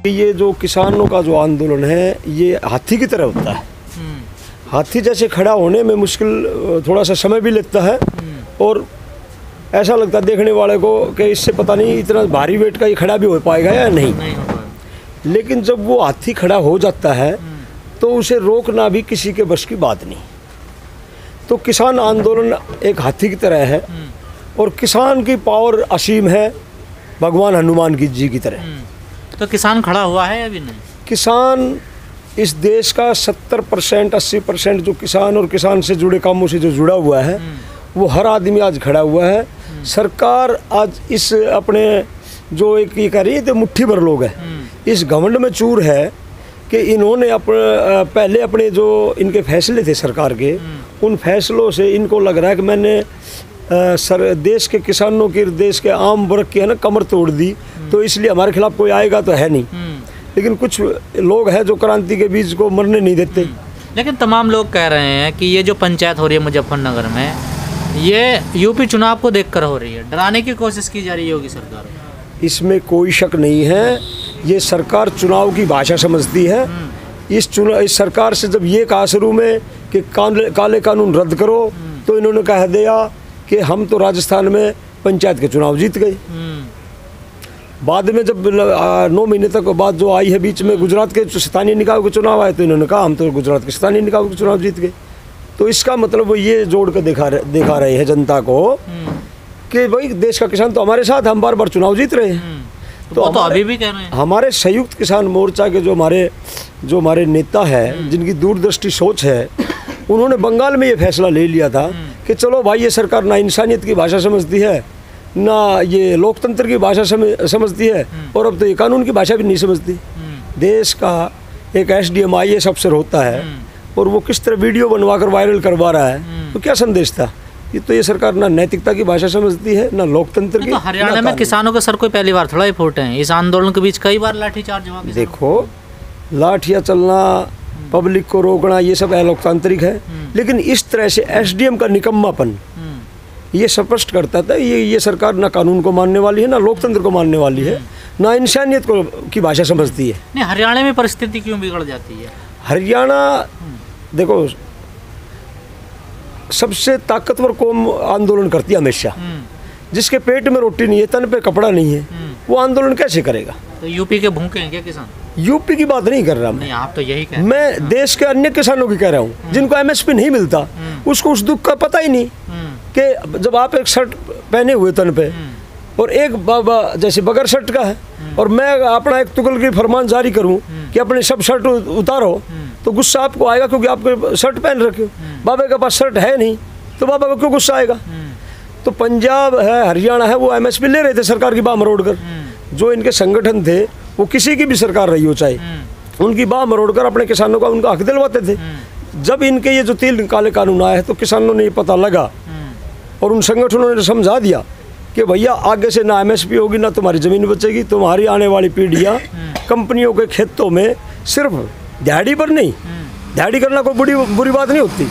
ये जो किसानों का जो आंदोलन है ये हाथी की तरह होता है। हाथी जैसे खड़ा होने में मुश्किल थोड़ा सा समय भी लगता है और ऐसा लगता है देखने वाले को कि इससे पता नहीं इतना भारी वेट का ये खड़ा भी हो पाएगा या नहीं। लेकिन जब वो हाथी खड़ा हो जाता है तो उसे रोकना भी किसी के बस की बात नहीं। तो किसान आंदोलन एक हाथी की तरह है और किसान की पावर असीम है, भगवान हनुमान जी की तरह। तो किसान खड़ा हुआ है अभी नहीं? किसान इस देश का 70% 80% जो किसान और किसान से जुड़े कामों से जो जुड़ा हुआ है वो हर आदमी आज खड़ा हुआ है। सरकार आज इस अपने जो एक ये कह रही है तो मुट्ठी भर लोग हैं, इस घमंड में चूर है कि इन्होंने पहले अपने जो इनके फैसले थे सरकार के, उन फैसलों से इनको लग रहा है कि मैंने देश के किसानों की, देश के आम वर्ग की है ना कमर तोड़ दी, तो इसलिए हमारे खिलाफ कोई आएगा तो है नहीं। लेकिन कुछ लोग हैं जो क्रांति के बीज को मरने नहीं देते। लेकिन तमाम लोग कह रहे हैं कि ये जो पंचायत हो रही है मुजफ्फरनगर में, ये यूपी चुनाव को देखकर हो रही है, डराने की कोशिश की जा रही है योगी सरकार। इसमें कोई शक नहीं है, ये सरकार चुनाव की भाषा समझती है। इस सरकार से जब ये कहा शुरू में कि काले कानून रद्द करो, तो इन्होंने कह दिया कि हम तो राजस्थान में पंचायत के चुनाव जीत गए। बाद में जब 9 महीने तक बाद जो आई है बीच में गुजरात के स्थानीय निकाय के चुनाव आए, तो इन्होंने कहा हम तो गुजरात के स्थानीय निकाय के चुनाव जीत गए। तो इसका मतलब वो ये जोड़ कर दिखा रहे हैं जनता को कि भाई देश का किसान तो हमारे साथ, हम बार बार चुनाव जीत रहे हैं। तो अभी भी कह रहे हैं। हमारे संयुक्त किसान मोर्चा के जो हमारे नेता है, जिनकी दूरदृष्टि सोच है, उन्होंने बंगाल में ये फैसला ले लिया था कि चलो भाई ये सरकार ना इंसानियत की भाषा समझती है, ना ये लोकतंत्र की भाषा समझती है, और अब तो ये कानून की भाषा भी नहीं समझती। देश का एक SDM IAS अफसर होता है और वो किस तरह वीडियो बनवाकर वायरल करवा रहा है, तो क्या संदेश था? ये सरकार ना नैतिकता की भाषा समझती है, ना लोकतंत्र की। तो हरियाणा में किसानों के सर कोई पहली बार थोड़ा ही फूटे हैं, इस आंदोलन के बीच कई बार लाठीचार्ज हुआ। देखो, लाठियाँ चलना, पब्लिक को रोकना, ये सब अलोकतांत्रिक है, लेकिन इस तरह से SDM का निकम्मापन ये स्पष्ट करता था ये सरकार ना कानून को मानने वाली है, ना लोकतंत्र को मानने वाली है, ना इंसानियत को की भाषा समझती है। नहीं, हरियाणा में परिस्थिति क्यों बिगड़ जाती है? हरियाणा देखो सबसे ताकतवर कौम आंदोलन करती है हमेशा। जिसके पेट में रोटी नहीं है, तन पे कपड़ा नहीं है, वो आंदोलन कैसे करेगा? तो यूपी के भूखे हैं क्या किसान? यूपी की बात नहीं कर रहा मैं। आप तो यही कह रहे हैं। मैं देश के अन्य किसानों की कह रहा हूँ जिनको MSP नहीं मिलता, उसको उस दुख का पता ही नहीं कि जब आप एक शर्ट पहने हुए तन पे और एक बाबा जैसे बगैर शर्ट का है, और मैं अपना एक तुगल की फरमान जारी करूं कि अपने सब शर्ट उतारो, तो गुस्सा आपको आएगा क्योंकि आप शर्ट पहन रखे हो। बाबा के पास शर्ट है नहीं, तो बाबा को क्यों गुस्सा आएगा? तो पंजाब है, हरियाणा है, वो MSP ले रहे थे सरकार की बाह मरोड़ कर। जो इनके संगठन थे, वो किसी की भी सरकार रही हो चाहे, उनकी बाह मरोड़ कर अपने किसानों का उनका हक दिलवाते थे। जब इनके ये जो 3 काले कानून आए तो किसानों ने ये पता लगा और उन संगठनों ने समझा दिया कि भैया आगे से ना MSP होगी, ना तुम्हारी ज़मीन बचेगी, तुम्हारी आने वाली पीढ़ियाँ कंपनियों के खेतों में सिर्फ दिहाड़ी पर नहीं, दिहाड़ी करना कोई बुरी बात नहीं होती,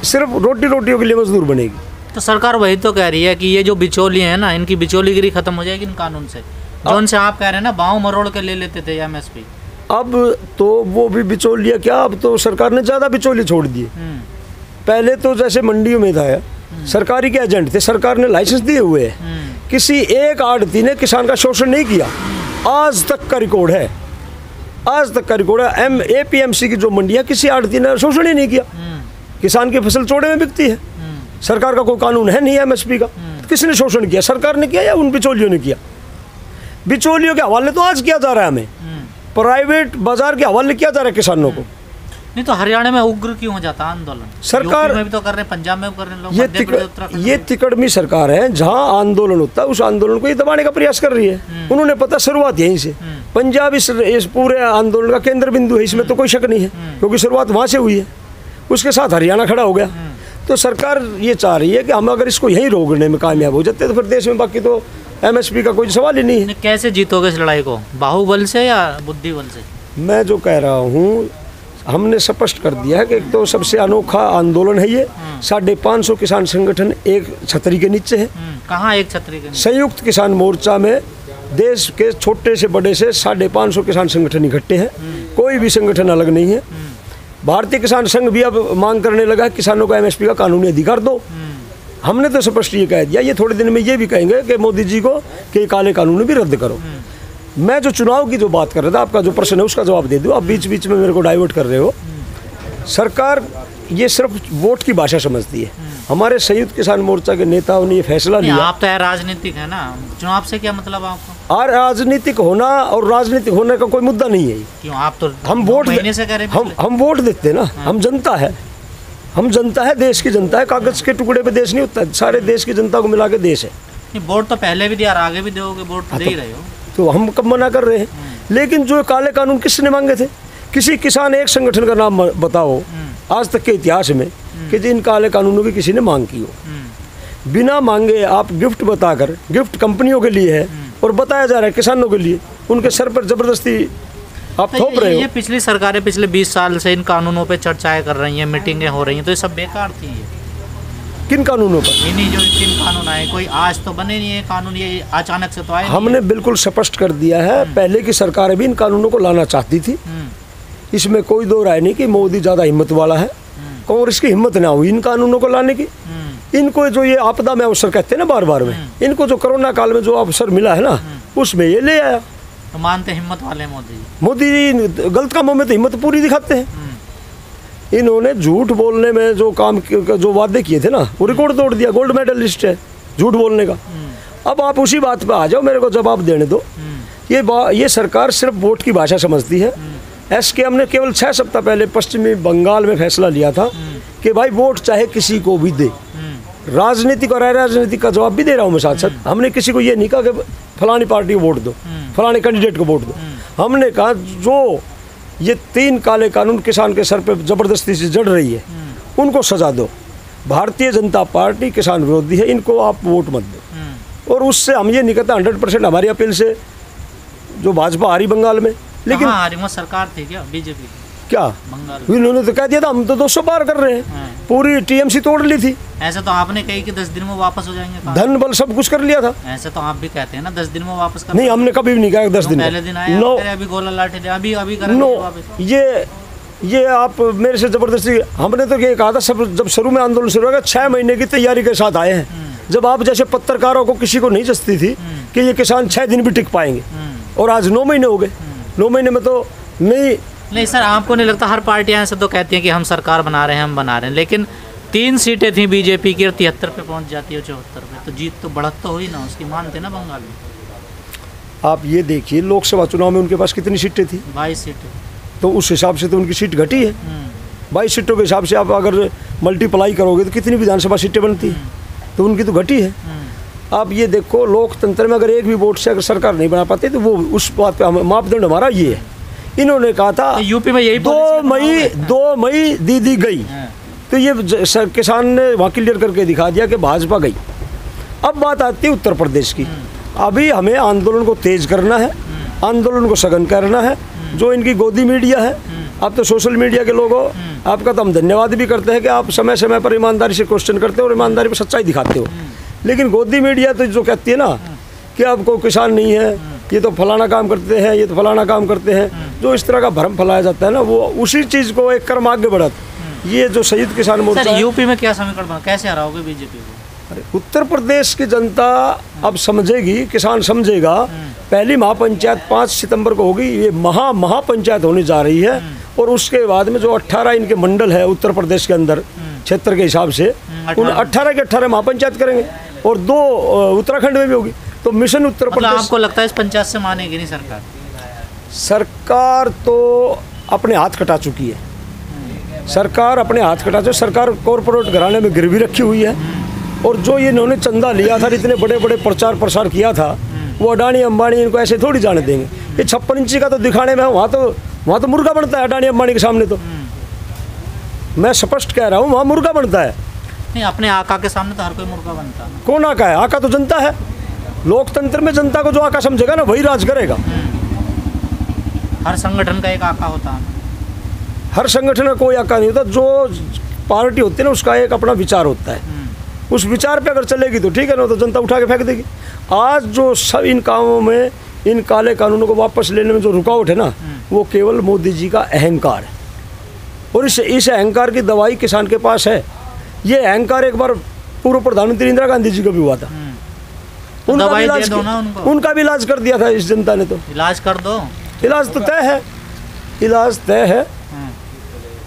सिर्फ रोटियों के लिए मजदूर बनेगी। तो सरकार वही तो कह रही है कि ये जो बिचौली है ना, इनकी बिचौलीगिरी खत्म हो जाएगी इन कानून से, जो उनसे आप कह रहे हैं ना बाहों मरोड़ के ले लेते थे MSP। अब तो वो भी बिचौलिया क्या, अब तो सरकार ने ज़्यादा बिचौली छोड़ दिए। पहले तो जैसे मंडियों में था, सरकारी के एजेंट थे, सरकार ने लाइसेंस दिए हुए हैं, किसी एक आड़ती ने किसान का शोषण नहीं किया। आज तक का रिकॉर्ड है, आज तक का रिकॉर्ड है। APMC की जो मंडियाँ, किसी आड़ती ने शोषण ही नहीं किया। किसान की फसल चौड़े में बिकती है, सरकार का कोई कानून है नहीं MSP का, किसने शोषण किया? सरकार ने किया या उन बिचौलियों ने किया? बिचौलियों के हवाले तो आज किया जा रहा है, हमें प्राइवेट बाजार के हवाले किया जा रहा है किसानों को। नहीं तो हरियाणा में उग्र क्यों हो जाता आंदोलन? सरकार में भी तो कर रहे हैं, पंजाब में भी कर रहे हैं लोग। ये तिकड़मी सरकार है, जहाँ आंदोलन होता है उस आंदोलन को ये दबाने का प्रयास कर रही है। उन्होंने पता शुरुआत यहीं से, पंजाब इस पूरे आंदोलन का केंद्र बिंदु है, इसमें तो कोई शक नहीं है, क्योंकि शुरुआत वहाँ से हुई है। उसके साथ हरियाणा खड़ा हो गया। तो सरकार ये चाह रही है कि हम अगर इसको यहीं रोकने में कामयाब हो जाते तो फिर देश में बाकी तो MSP का कोई सवाल ही नहीं है। कैसे जीतोगे इस लड़ाई को, बाहुबल से या बुद्धि बल से? मैं जो कह रहा हूँ, हमने स्पष्ट कर दिया है कि एक तो सबसे अनोखा आंदोलन है ये। 550 किसान संगठन एक छतरी के नीचे है। कहाँ एक छतरी के नीचे? संयुक्त किसान मोर्चा में देश के छोटे से बड़े से 550 किसान संगठन इकट्ठे हैं, कोई भी संगठन अलग नहीं है। भारतीय किसान संघ भी अब मांग करने लगा है किसानों को एमएसपी का कानूनी अधिकार दो। हमने तो स्पष्ट ये कह दिया, ये थोड़े दिन में ये भी कहेंगे कि मोदी जी को कि काले कानून भी रद्द करो। मैं जो चुनाव की जो बात कर रहा था, आपका जो प्रश्न है उसका जवाब दे दूँ, आप बीच बीच में मेरे को डाइवर्ट कर रहे हो। सरकार ये सिर्फ वोट की भाषा समझती है। हमारे संयुक्त किसान मोर्चा के नेताओं ने ये फैसला लिया। आप तो राजनीतिक है ना, चुनाव से क्या मतलब आपको? और राजनीतिक होना और राजनीतिक होने का कोई मुद्दा नहीं है। क्यों? आप तो हम वोट महीने से कह रहे हैं, हम वोट देते हैं ना। हम जनता है, हम जनता है, देश की जनता है। कागज के टुकड़े पे देश नहीं होता, सारे देश की जनता को मिला के देश है। नहीं, वोट तो पहले भी दिया और आगे भी दोगे, वोट तो दे ही रहे हो। तो हम कब मना कर रहे हैं? लेकिन जो काले कानून किसने मांगे थे? किसी किसान एक संगठन का नाम बताओ आज तक के इतिहास में कि जिन काले कानूनों की किसी ने मांग की हो। बिना मांगे आप गिफ्ट बताकर, गिफ्ट कंपनियों के लिए है और बताया जा रहा है किसानों के लिए, उनके सर पर जबरदस्ती आप तो थोप रहे हो। ये पिछली सरकारें पिछले 20 साल से इन कानूनों पे चर्चाएं कर रही हैं, मीटिंगें हो रही हैं, तो ये सब बेकार थी। ये किन कानूनों पर? इन्हीं जो 3 कानून आए, कोई आज तो बने नहीं है कानून, ये अचानक से तो आए। हमने बिल्कुल स्पष्ट कर दिया है, पहले की सरकारें भी इन कानूनों को लाना चाहती थी। इसमें कोई दो राय नहीं कि मोदी ज़्यादा हिम्मत वाला है, कांग्रेस की हिम्मत ना हुई इन कानूनों को लाने की। इनको जो ये आपदा में अवसर कहते हैं ना बार बार में, इनको जो कोरोना काल में जो अवसर मिला है ना, उसमें ये ले आया। तो मानते हिम्मत वाले मोदी जी? मोदी गलत कामों में तो हिम्मत पूरी दिखाते हैं। इन्होंने झूठ बोलने में जो काम जो वादे किए थे ना, वो रिकॉर्ड तोड़ दिया। गोल्ड मेडलिस्ट है झूठ बोलने का। अब आप उसी बात पे आ जाओ, मेरे को जवाब देने दो। ये सरकार सिर्फ वोट की भाषा समझती है। एसकेएम ने केवल 6 सप्ताह पहले पश्चिमी बंगाल में फैसला लिया था कि भाई वोट चाहे किसी को भी दे। राजनीतिक और अराजनीतिक का जवाब भी दे रहा हूँ मैं साथ साथ। हमने किसी को ये नहीं कहा कि फलानी पार्टी को वोट दो, फलाने कैंडिडेट को वोट दो। हमने कहा जो ये 3 काले कानून किसान के सर पे जबरदस्ती से जड़ रही है, उनको सजा दो। भारतीय जनता पार्टी किसान विरोधी है, इनको आप वोट मत दो। और उससे हम ये नहीं कहते 100% हमारी अपील से जो भाजपा हारी बंगाल में, लेकिन हारी सरकार थी क्या बीजेपी? क्या बंगाल इन्होंने तो कह दिया था हम तो 200 पार कर रहे हैं, पूरी टीएमसी तोड़ ली थी। ऐसे तो आपने कही कि 10 दिन में वापस हो जाएंगे, धन बल सब कुछ कर लिया था। ऐसे तो आप भी कहते हैं ना 10 दिन में वापस कर। नहीं, हमने कभी भी नहीं कहा 10 दिन। पहले दिन आया नो, अभी गोला लाठी दे, अभी नो, ये आप मेरे से जबरदस्ती। हमने तो ये कहा था सब, जब शुरू में आंदोलन शुरू होगा 6 महीने की तैयारी के साथ आए हैं। जब आप जैसे पत्रकारों को किसी को नहीं जचती थी कि ये किसान 6 दिन भी टिक पाएंगे, और आज 9 महीने हो गए। 9 महीने में तो नहीं सर, आपको नहीं लगता हर पार्टियां ऐसे तो कहती हैं कि हम सरकार बना रहे हैं, हम बना रहे हैं, लेकिन 3 सीटें थी बीजेपी की और 73 पे पहुंच जाती है, 74 पे, तो जीत तो बढ़त तो हुई ना उसकी, मानते ना बंगाल में। आप ये देखिए लोकसभा चुनाव में उनके पास कितनी सीटें थी? 22 सीटें। तो उस हिसाब से तो उनकी सीट घटी है। 22 सीटों के हिसाब से आप अगर मल्टीप्लाई करोगे तो कितनी विधानसभा सीटें बनती हैं? तो उनकी तो घटी है। आप ये देखो लोकतंत्र में अगर एक भी वोट से अगर सरकार नहीं बना पाती तो वो उस बात पे मापदंड हमारा ये है। इन्होंने कहा था तो यूपी में यही 2 मई दीदी गई, तो ये किसान ने वहाँ क्लियर करके दिखा दिया कि भाजपा गई। अब बात आती है उत्तर प्रदेश की। अभी हमें आंदोलन को तेज करना है, आंदोलन को सघन करना है। जो इनकी गोदी मीडिया है, आप तो सोशल मीडिया के लोग हो, आपका तो हम धन्यवाद भी करते हैं कि आप समय समय पर ईमानदारी से क्वेश्चन करते हो और ईमानदारी पर सच्चाई दिखाते हो। लेकिन गोदी मीडिया तो जो कहती है ना कि अब कोई किसान नहीं है, ये तो फलाना काम करते हैं, ये तो फलाना काम करते हैं, जो इस तरह का भ्रम फैलाया जाता है ना, वो उसी चीज़ को एक कर्म आगे बढ़त। ये जो संयुक्त किसान मोर्चा है, यूपी में क्या समीकरण बना, कैसे हराओगे बीजेपी को? अरे उत्तर प्रदेश की जनता अब समझेगी, किसान समझेगा। पहली महापंचायत 5 सितंबर को होगी, ये महापंचायत होने जा रही है। और उसके बाद में जो 18 इनके मंडल है उत्तर प्रदेश के अंदर क्षेत्र के हिसाब से, उन 18 के 18 महापंचायत करेंगे और 2 उत्तराखंड में भी होगी। तो मिशन उत्तर प्रदेश। आपको लगता है इस पंचायत से मानेगी नहीं सरकार? सरकार तो अपने हाथ कटा चुकी है। सरकार अपने हाथ कटा चुकी। सरकार कॉरपोरेट घराने में गिरवी रखी हुई है। और जो ये इन्होंने चंदा लिया था, इतने बड़े बड़े प्रचार प्रसार किया था, वो अडानी अंबानी इनको ऐसे थोड़ी जाने देंगे। ये 56 इंची का तो दिखाने में वहाँ तो मुर्गा बनता है अडानी अंबानी के सामने। तो मैं स्पष्ट कह रहा हूँ, वहाँ मुर्गा बनता है। नहीं, अपने आका के सामने तो हर कोई मुर्गा बनता है। कौन आका है? आका तो जनता है। लोकतंत्र में जनता को जो आका समझेगा ना, वही राज करेगा। हर संगठन का एक आका होता है। हर संगठन का कोई आका नहीं होता। जो पार्टी होती है ना, उसका एक अपना विचार होता है। उस विचार पे अगर चलेगी तो ठीक है ना, तो जनता उठा के फेंक देगी। आज जो सब इन कामों में, इन काले कानूनों को वापस लेने में जो रुकावट है ना, वो केवल मोदी जी का अहंकार है। और इस अहंकार की दवाई किसान के पास है। ये अहंकार एक बार पूर्व प्रधानमंत्री इंदिरा गांधी जी को भी हुआ था। उनका भी इलाज कर दिया था इस जनता ने। तो इलाज कर दो, इलाज तो तय है, इलाज तय है।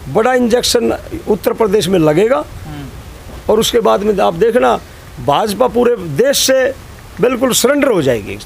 बड़ा इंजेक्शन उत्तर प्रदेश में लगेगा और उसके बाद में आप देखना भाजपा पूरे देश से बिल्कुल सरेंडर हो जाएगी।